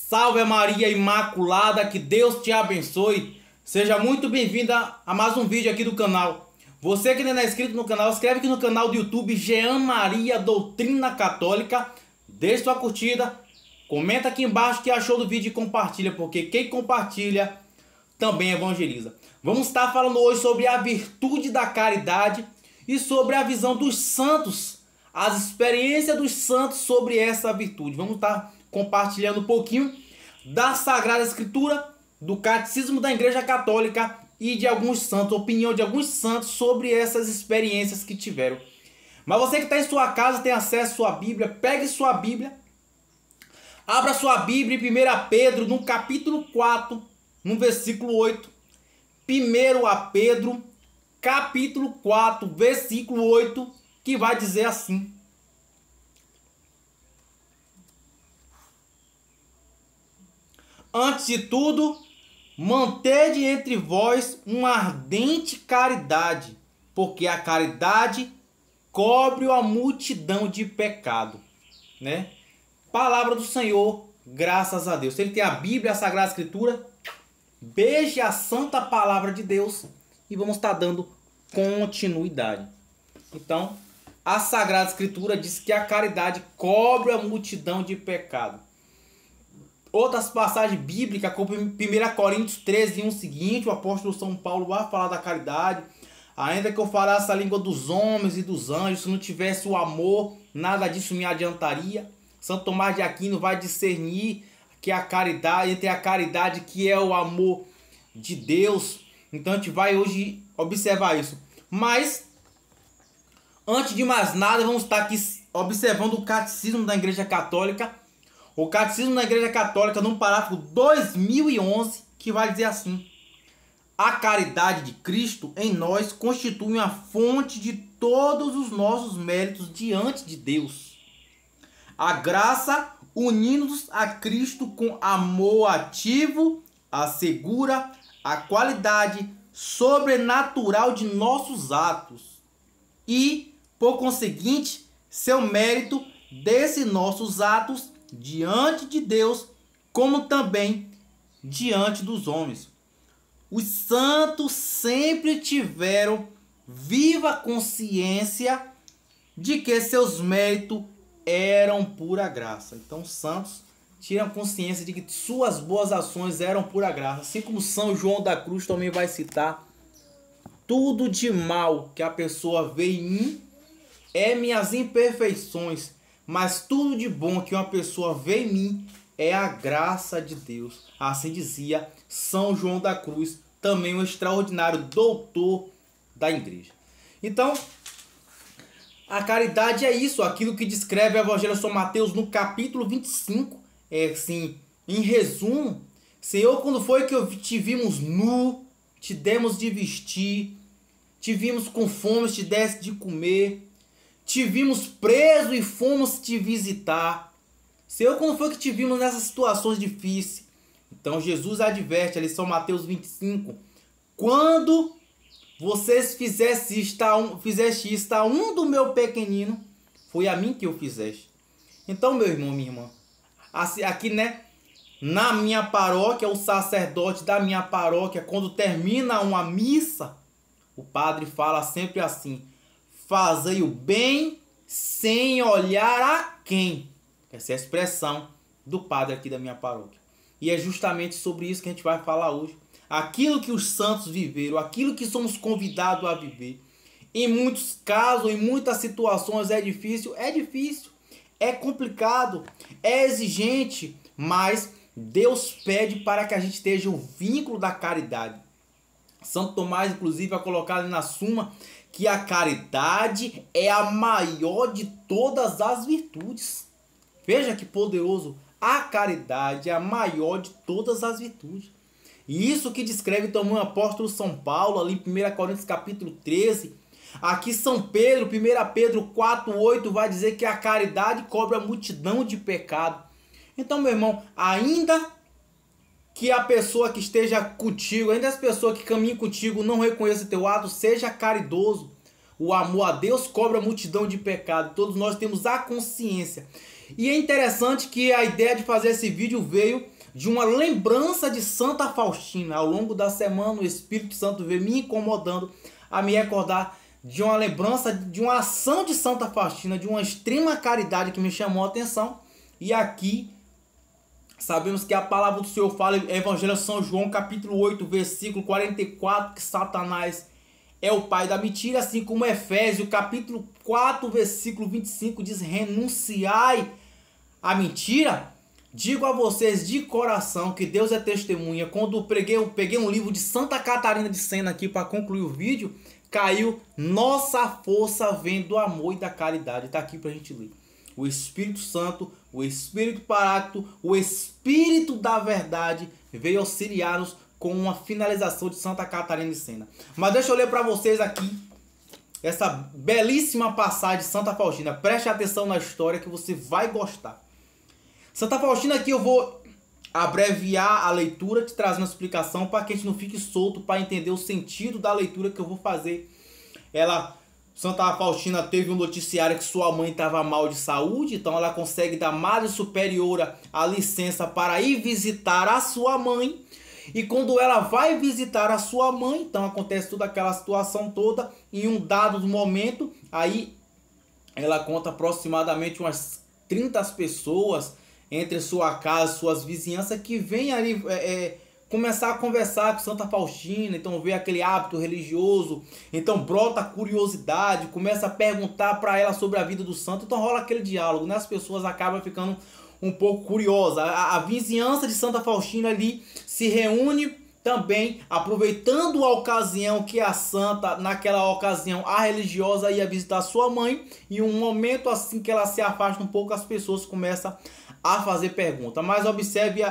Salve Maria Imaculada, que Deus te abençoe. Seja muito bem-vinda a mais um vídeo aqui do canal. Você que ainda não é inscrito no canal, inscreve aqui no canal do YouTube Jean Maria Doutrina Católica. Deixe sua curtida, comenta aqui embaixo o que achou do vídeo e compartilha, porque quem compartilha também evangeliza. Vamos estar falando hoje sobre a virtude da caridade e sobre a visão dos santos, as experiências dos santos sobre essa virtude. Vamos estar compartilhando um pouquinho da Sagrada Escritura, do Catecismo da Igreja Católica e de alguns santos, opinião de alguns santos sobre essas experiências que tiveram. Mas você que está em sua casa, tem acesso à sua Bíblia, pegue sua Bíblia, abra sua Bíblia em 1 Pedro, no capítulo 4, no versículo 8. 1 Pedro, capítulo 4, versículo 8, que vai dizer assim: antes de tudo, mantede entre vós uma ardente caridade, porque a caridade cobre a multidão de pecado, né? Palavra do Senhor, graças a Deus. Se ele tem a Bíblia, a Sagrada Escritura, beije a santa palavra de Deus e vamos estar dando continuidade. Então, a Sagrada Escritura diz que a caridade cobre a multidão de pecado. Outras passagens bíblicas, como 1 Coríntios 13, 1 seguinte, o apóstolo São Paulo vai falar da caridade. Ainda que eu falasse a língua dos homens e dos anjos, se não tivesse o amor, nada disso me adiantaria. São Tomás de Aquino vai discernir que a caridade, entre a caridade que é o amor de Deus. Então a gente vai hoje observar isso. Mas, antes de mais nada, vamos estar aqui observando o Catecismo da Igreja Católica. O Catecismo da Igreja Católica, no parágrafo 2011, que vai dizer assim: a caridade de Cristo em nós constitui uma fonte de todos os nossos méritos diante de Deus. A graça, unindo-nos a Cristo com amor ativo, assegura a qualidade sobrenatural de nossos atos e, por conseguinte, seu mérito desses nossos atos diante de Deus, como também diante dos homens. Os santos sempre tiveram viva consciência de que seus méritos eram pura graça. Então, os santos tiram consciência de que suas boas ações eram pura graça. Assim como São João da Cruz também vai citar: tudo de mal que a pessoa vê em mim é minhas imperfeições, mas tudo de bom que uma pessoa vê em mim é a graça de Deus. Assim dizia São João da Cruz, também um extraordinário doutor da igreja. Então, a caridade é isso, aquilo que descreve o Evangelho de São Mateus no capítulo 25. É assim, em resumo: Senhor, quando foi que te vimos nu, te demos de vestir, te vimos com fome, te desse de comer, te vimos preso e fomos te visitar. Senhor, quando foi que te vimos nessas situações difíceis? Então Jesus adverte ali, São Mateus 25: quando vocês fizeste isto a um do meu pequenino, foi a mim que eu fizeste. Então, meu irmão, minha irmã, aqui, né, na minha paróquia, o sacerdote da minha paróquia, quando termina uma missa, o padre fala sempre assim: fazei o bem sem olhar a quem. Essa é a expressão do padre aqui da minha paróquia. E é justamente sobre isso que a gente vai falar hoje. Aquilo que os santos viveram, aquilo que somos convidados a viver. Em muitos casos, em muitas situações é difícil, é complicado, é exigente, mas Deus pede para que a gente esteja o vínculo da caridade. São Tomás, inclusive, vai colocar ali na Suma que a caridade é a maior de todas as virtudes. Veja que poderoso! A caridade é a maior de todas as virtudes. E isso que descreve também o apóstolo São Paulo, ali em 1 Coríntios capítulo 13. Aqui São Pedro, 1 Pedro 4,8, vai dizer que a caridade cobre a multidão de pecado. Então, meu irmão, ainda que a pessoa que esteja contigo, ainda as pessoas que caminham contigo não reconheçam teu ato, seja caridoso. O amor a Deus cobre a multidão de pecado. Todos nós temos a consciência. E é interessante que a ideia de fazer esse vídeo veio de uma lembrança de Santa Faustina. Ao longo da semana, o Espírito Santo veio me incomodando a me recordar de uma lembrança, de uma ação de Santa Faustina, de uma extrema caridade que me chamou a atenção. E aqui sabemos que a palavra do Senhor fala em Evangelho de São João, capítulo 8, versículo 44, que Satanás é o pai da mentira, assim como Efésios, capítulo 4, versículo 25, diz: renunciai à mentira. Digo a vocês de coração que Deus é testemunha. Quando eu peguei um livro de Santa Catarina de Sena aqui para concluir o vídeo, caiu: nossa força vem do amor e da caridade. Está aqui para a gente ler. O Espírito Santo, o Espírito Paráclito, o Espírito da Verdade veio auxiliar-nos com uma finalização de Santa Catarina de Sena. Mas deixa eu ler para vocês aqui essa belíssima passagem de Santa Faustina. Preste atenção na história que você vai gostar. Santa Faustina, aqui eu vou abreviar a leitura, te trazendo uma explicação para que a gente não fique solto, para entender o sentido da leitura que eu vou fazer. Santa Faustina teve um noticiário que sua mãe estava mal de saúde, então ela consegue da Madre Superiora a licença para ir visitar a sua mãe. E quando ela vai visitar a sua mãe, então acontece toda aquela situação toda. Em um dado momento, aí ela conta aproximadamente umas 30 pessoas entre sua casa e suas vizinhanças que vêm ali começar a conversar com Santa Faustina. Então vê aquele hábito religioso, então brota a curiosidade, começa a perguntar para ela sobre a vida do santo, então rola aquele diálogo, né? As pessoas acabam ficando um pouco curiosas. A vizinhança de Santa Faustina ali se reúne também, aproveitando a ocasião que a santa, naquela ocasião, a religiosa ia visitar sua mãe, e um momento assim que ela se afasta um pouco, as pessoas começam a fazer pergunta. Mas observe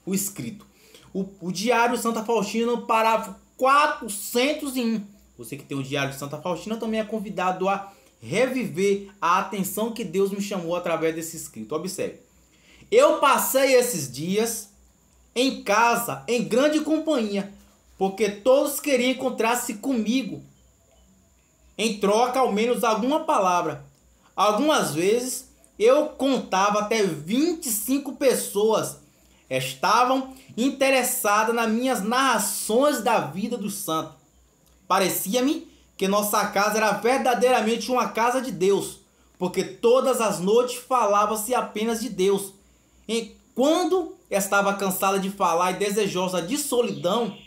o escrito. O Diário de Santa Faustina, parágrafo 401. Você que tem o Diário de Santa Faustina também é convidado a reviver a atenção que Deus me chamou através desse escrito. Observe. Eu passei esses dias em casa, em grande companhia, porque todos queriam encontrar-se comigo, em troca ao menos alguma palavra. Algumas vezes eu contava até 25 pessoas estavam interessadas nas minhas narrações da vida do santo. Parecia-me que nossa casa era verdadeiramente uma casa de Deus, porque todas as noites falava-se apenas de Deus. E quando estava cansada de falar e desejosa de solidão,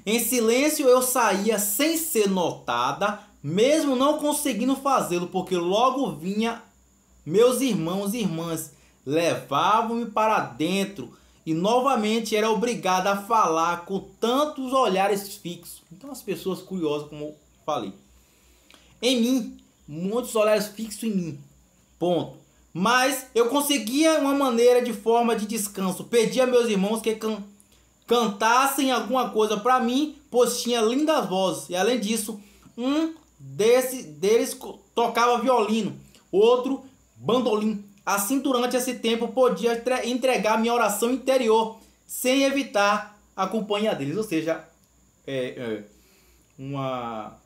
em silêncio eu saía sem ser notada, mesmo não conseguindo fazê-lo, porque logo vinha meus irmãos e irmãs, levavam-me para dentro e novamente era obrigada a falar com tantos olhares fixos. Então as pessoas curiosas, como eu falei. Em mim, muitos olhares fixos em mim. Ponto. Mas eu conseguia uma maneira de forma de descanso. Pedi a meus irmãos que cantassem alguma coisa para mim, pois tinha lindas vozes. E além disso, um deles tocava violino, outro bandolim. Assim, durante esse tempo, podia entregar minha oração interior, sem evitar a companhia deles. Ou seja, uma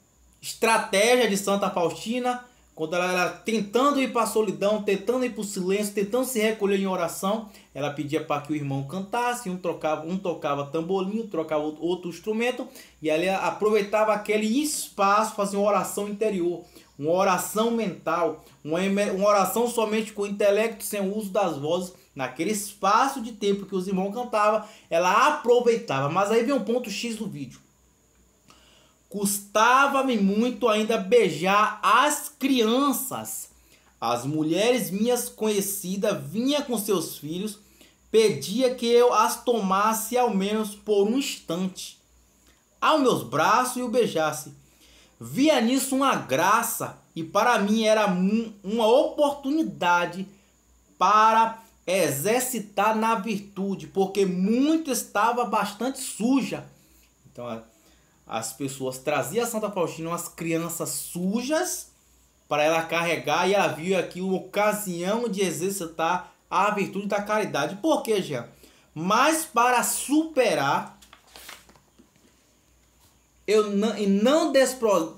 estratégia de Santa Faustina, quando ela era tentando ir para a solidão, tentando ir para o silêncio, tentando se recolher em oração, ela pedia para que o irmão cantasse, um tocava tamborim, trocava outro instrumento, e ela aproveitava aquele espaço, fazia uma oração interior, uma oração mental, uma oração somente com o intelecto, sem o uso das vozes. Naquele espaço de tempo que os irmãos cantavam, ela aproveitava. Mas aí vem um ponto X do vídeo. Custava-me muito ainda beijar as crianças. As mulheres minhas conhecidas vinham com seus filhos, pedia que eu as tomasse ao menos por um instante aos meus braços e o beijasse. Via nisso uma graça, e para mim era uma oportunidade para exercitar na virtude, porque muito estava bastante suja. Então as pessoas traziam a Santa Faustina umas crianças sujas para ela carregar, e ela viu aqui uma ocasião de exercitar a virtude da caridade. Por quê, Jean? Mas para superar e não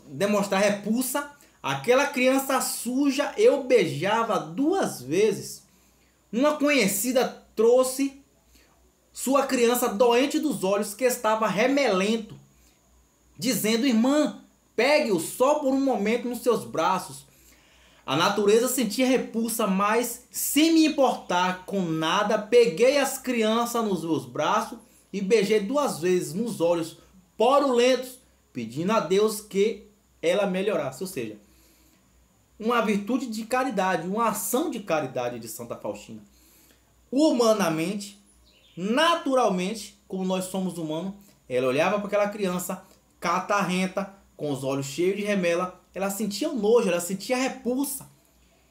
demonstrar repulsa, aquela criança suja eu beijava 2 vezes. uma conhecida trouxe sua criança doente dos olhos que estava remelento, dizendo: irmã, pegue-o só por um momento nos seus braços. A natureza sentia repulsa, mas sem me importar com nada, peguei as crianças nos meus braços e beijei 2 vezes nos olhos porulentos, pedindo a Deus que ela melhorasse. Ou seja, uma virtude de caridade, uma ação de caridade de Santa Faustina. Humanamente, naturalmente, como nós somos humanos, ela olhava para aquela criança catarrenta, com os olhos cheios de remela, ela sentia nojo, ela sentia repulsa.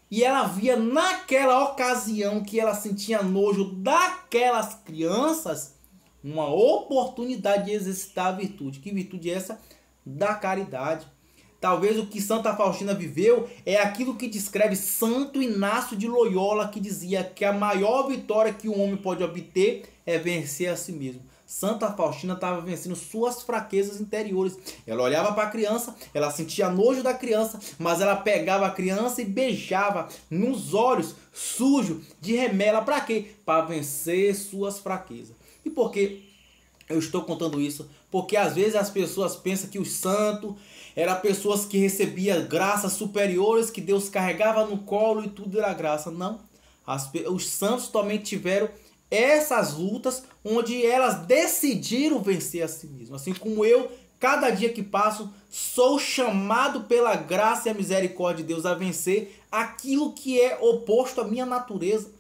E ela via naquela ocasião que ela sentia nojo daquelas crianças, uma oportunidade de exercitar a virtude. Que virtude é essa? Da caridade. Talvez o que Santa Faustina viveu é aquilo que descreve Santo Inácio de Loyola, que dizia que a maior vitória que um homem pode obter é vencer a si mesmo. Santa Faustina estava vencendo suas fraquezas interiores. Ela olhava para a criança, ela sentia nojo da criança, mas ela pegava a criança e beijava nos olhos sujos de remela. Para quê? Para vencer suas fraquezas. E por que eu estou contando isso? Porque às vezes as pessoas pensam que os santos eram pessoas que recebiam graças superiores, que Deus carregava no colo e tudo era graça. Não. Os santos também tiveram essas lutas onde elas decidiram vencer a si mesmas. Assim como eu, cada dia que passo, sou chamado pela graça e a misericórdia de Deus a vencer aquilo que é oposto à minha natureza.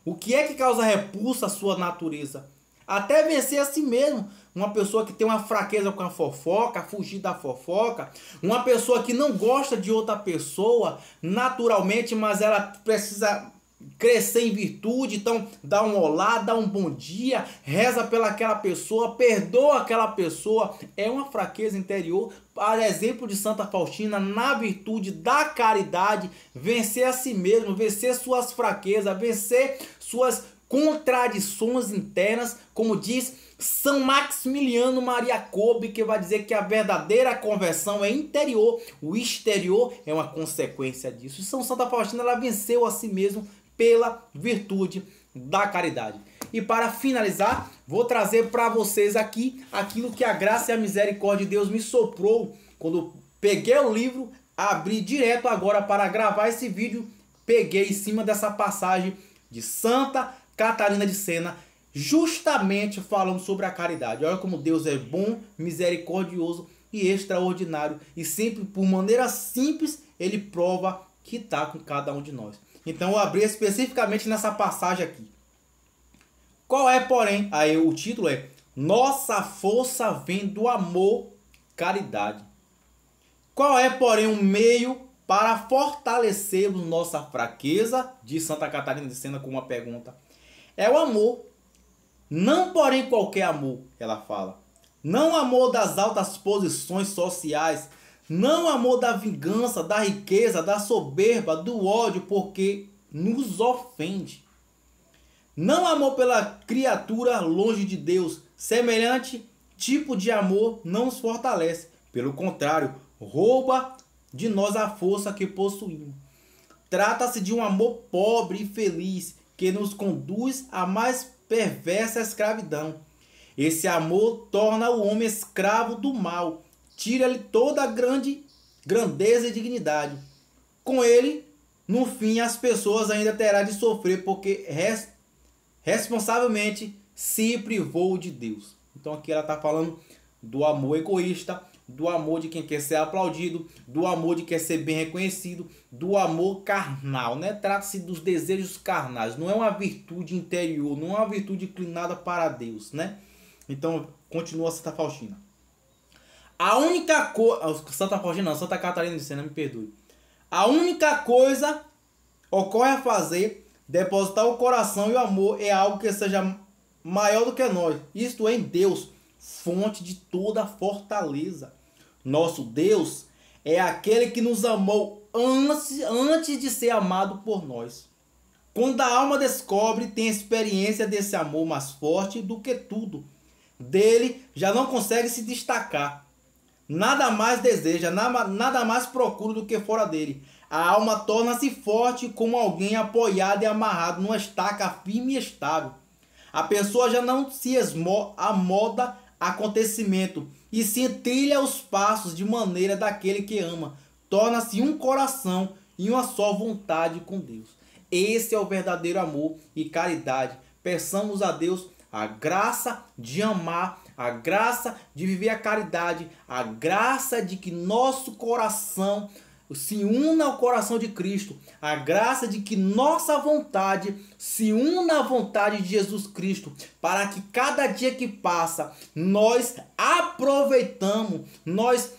O que é que causa repulsa à sua natureza? Até vencer a si mesmo. Uma pessoa que tem uma fraqueza com a fofoca, fugir da fofoca. Uma pessoa que não gosta de outra pessoa naturalmente, mas ela precisa crescer em virtude, então dá um olá, dá um bom dia, reza pelaquela pessoa, perdoa aquela pessoa. É uma fraqueza interior. Para exemplo de Santa Faustina, na virtude da caridade, vencer a si mesmo, vencer suas fraquezas, vencer suas contradições internas, como diz São Maximiliano Maria Kolbe, que vai dizer que a verdadeira conversão é interior, o exterior é uma consequência disso. E Santa Faustina, ela venceu a si mesmo pela virtude da caridade. E para finalizar, vou trazer para vocês aqui aquilo que a graça e a misericórdia de Deus me soprou quando peguei o livro, abri direto agora para gravar esse vídeo, peguei em cima dessa passagem de Santa Catarina de Sena, justamente falando sobre a caridade. Olha como Deus é bom, misericordioso e extraordinário, e sempre por maneira simples ele prova que está com cada um de nós. Então eu abri especificamente nessa passagem aqui. Qual é, porém, aí o título é: Nossa força vem do amor, caridade. Qual é, porém, um meio para fortalecermos nossa fraqueza? Diz Santa Catarina de Sena com uma pergunta. É o amor. Não, porém, qualquer amor, ela fala. Não amor das altas posições sociais, não amor da vingança, da riqueza, da soberba, do ódio, porque nos ofende. Não amor pela criatura longe de Deus. Semelhante tipo de amor não nos fortalece. Pelo contrário, rouba de nós a força que possuímos. Trata-se de um amor pobre e feliz, que nos conduz à mais perversa escravidão. Esse amor torna o homem escravo do mal, tira-lhe toda a grandeza e dignidade. Com ele, no fim, as pessoas ainda terão de sofrer, porque responsavelmente se privou de Deus. Então aqui ela está falando do amor egoísta, do amor de quem quer ser aplaudido, do amor de quem quer ser bem reconhecido, do amor carnal, né? Trata-se dos desejos carnais, não é uma virtude interior, não é uma virtude inclinada para Deus, né? Então, continua Santa Faustina. A única coisa... Santa Faustina não, Santa Catarina de Sena, me perdoe. A única coisa ocorre a fazer, depositar o coração e o amor é algo que seja maior do que nós. Isto é, em Deus, fonte de toda fortaleza. Nosso Deus é aquele que nos amou antes de ser amado por nós. Quando a alma descobre, tem experiência desse amor mais forte do que tudo. Dele já não consegue se destacar. Nada mais deseja, nada mais procura do que fora dele. A alma torna-se forte como alguém apoiado e amarrado numa estaca firme e estável. A pessoa já não se amoda a acontecimento, e se trilha os passos de maneira daquele que ama. Torna-se um coração e uma só vontade com Deus. Esse é o verdadeiro amor e caridade. Peçamos a Deus a graça de amar, a graça de viver a caridade, a graça de que nosso coração se una ao coração de Cristo, a graça de que nossa vontade se una à vontade de Jesus Cristo, para que cada dia que passa nós aproveitamos, nós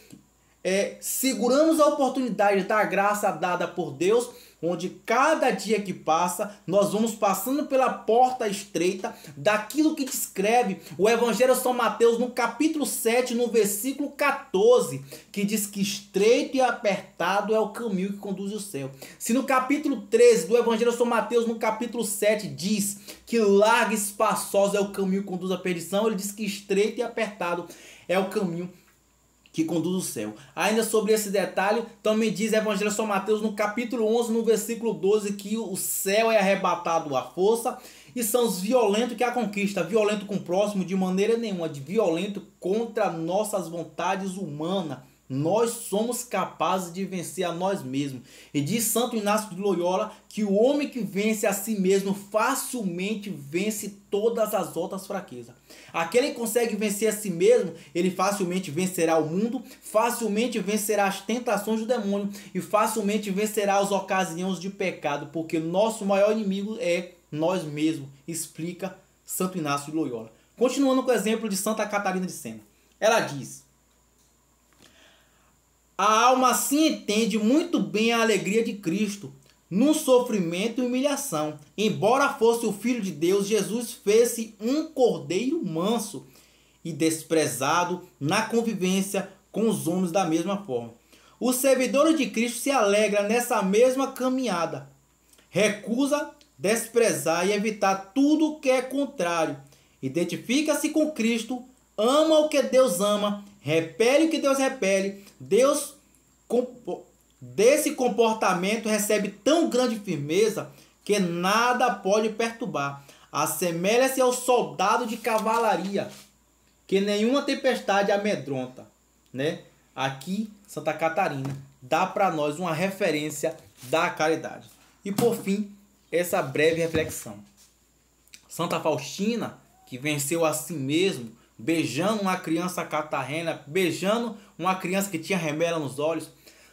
seguramos a oportunidade da graça dada por Deus, onde cada dia que passa nós vamos passando pela porta estreita daquilo que descreve o Evangelho de São Mateus no capítulo 7, no versículo 14, que diz que estreito e apertado é o caminho que conduz ao céu. Se no capítulo 13 do Evangelho de São Mateus, no capítulo 7, diz que largo e espaçoso é o caminho que conduz à perdição, ele diz que estreito e apertado é o caminho que conduz ao céu. Ainda sobre esse detalhe, também diz Evangelho de São Mateus no capítulo 11, no versículo 12, que o céu é arrebatado à força e são os violentos que a conquista. Violento com o próximo de maneira nenhuma, de violento contra nossas vontades humanas. Nós somos capazes de vencer a nós mesmos. E diz Santo Inácio de Loyola que o homem que vence a si mesmo facilmente vence todas as outras fraquezas. Aquele que consegue vencer a si mesmo, ele facilmente vencerá o mundo, facilmente vencerá as tentações do demônio e facilmente vencerá as ocasiões de pecado, porque nosso maior inimigo é nós mesmos, explica Santo Inácio de Loyola. Continuando com o exemplo de Santa Catarina de Sena. Ela diz: a alma assim entende muito bem a alegria de Cristo no sofrimento e humilhação. Embora fosse o Filho de Deus, Jesus fez-se um cordeiro manso e desprezado na convivência com os homens da mesma forma. Os servidores de Cristo se alegram nessa mesma caminhada. Recusa desprezar e evitar tudo o que é contrário. Identifica-se com Cristo, ama o que Deus ama, repele o que Deus repele. Desse comportamento recebe tão grande firmeza que nada pode perturbar. Assemelha-se ao soldado de cavalaria, que nenhuma tempestade amedronta, né? Aqui, Santa Catarina dá para nós uma referência da caridade. E por fim, essa breve reflexão. Santa Faustina, que venceu a si mesmo, beijando uma criança catarrena, beijando uma criança que tinha remela nos olhos.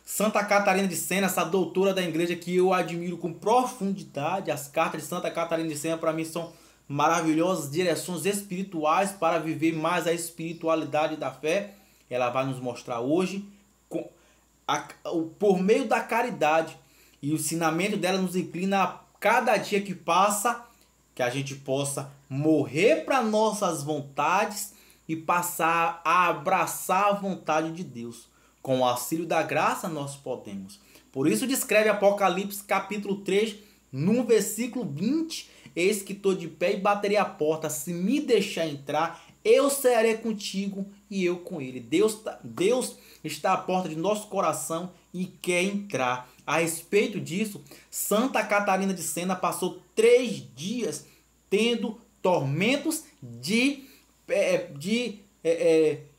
Santa Catarina de Sena, essa doutora da igreja que eu admiro com profundidade. As cartas de Santa Catarina de Sena para mim são maravilhosas direções espirituais para viver mais a espiritualidade da fé. Ela vai nos mostrar hoje, por meio da caridade, e o ensinamento dela nos inclina a cada dia que passa, que a gente possa morrer para nossas vontades e passar a abraçar a vontade de Deus. Com o auxílio da graça nós podemos. Por isso descreve Apocalipse capítulo 3, no versículo 20. Eis que estou de pé e baterei a porta. Se me deixar entrar, eu cearei contigo e eu com ele. Deus está à porta de nosso coração e quer entrar. A respeito disso, Santa Catarina de Sena passou 3 dias tendo tormentos de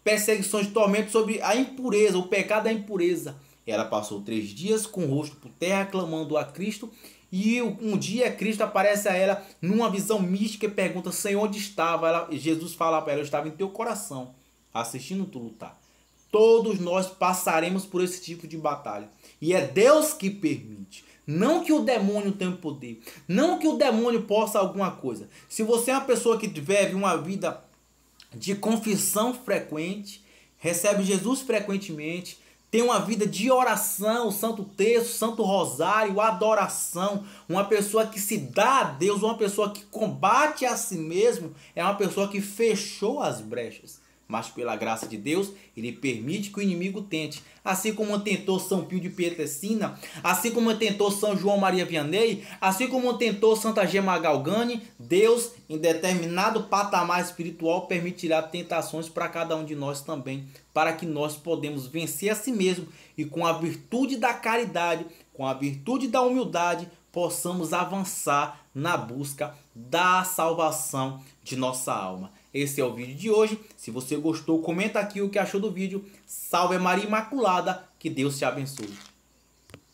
perseguições, tormentos sobre a impureza, o pecado da impureza. Ela passou 3 dias com o rosto por terra, clamando a Cristo. E um dia Cristo aparece a ela numa visão mística e pergunta: Senhor, onde estava? Jesus fala para ela: eu estava em teu coração, assistindo tu lutar. Todos nós passaremos por esse tipo de batalha. E é Deus que permite. Não que o demônio tenha poder. Não que o demônio possa alguma coisa. Se você é uma pessoa que vive uma vida de confissão frequente, recebe Jesus frequentemente, tem uma vida de oração, Santo Terço, Santo Rosário, adoração, uma pessoa que se dá a Deus, uma pessoa que combate a si mesmo, é uma pessoa que fechou as brechas. Mas pela graça de Deus, ele permite que o inimigo tente. Assim como tentou São Pio de Pietrelcina, assim como tentou São João Maria Vianney, assim como tentou Santa Gema Galgani, Deus, em determinado patamar espiritual, permitirá tentações para cada um de nós também, para que nós podemos vencer a si mesmo e com a virtude da caridade, com a virtude da humildade, possamos avançar na busca da salvação de nossa alma. Esse é o vídeo de hoje. Se você gostou, comenta aqui o que achou do vídeo. Salve Maria Imaculada, que Deus te abençoe.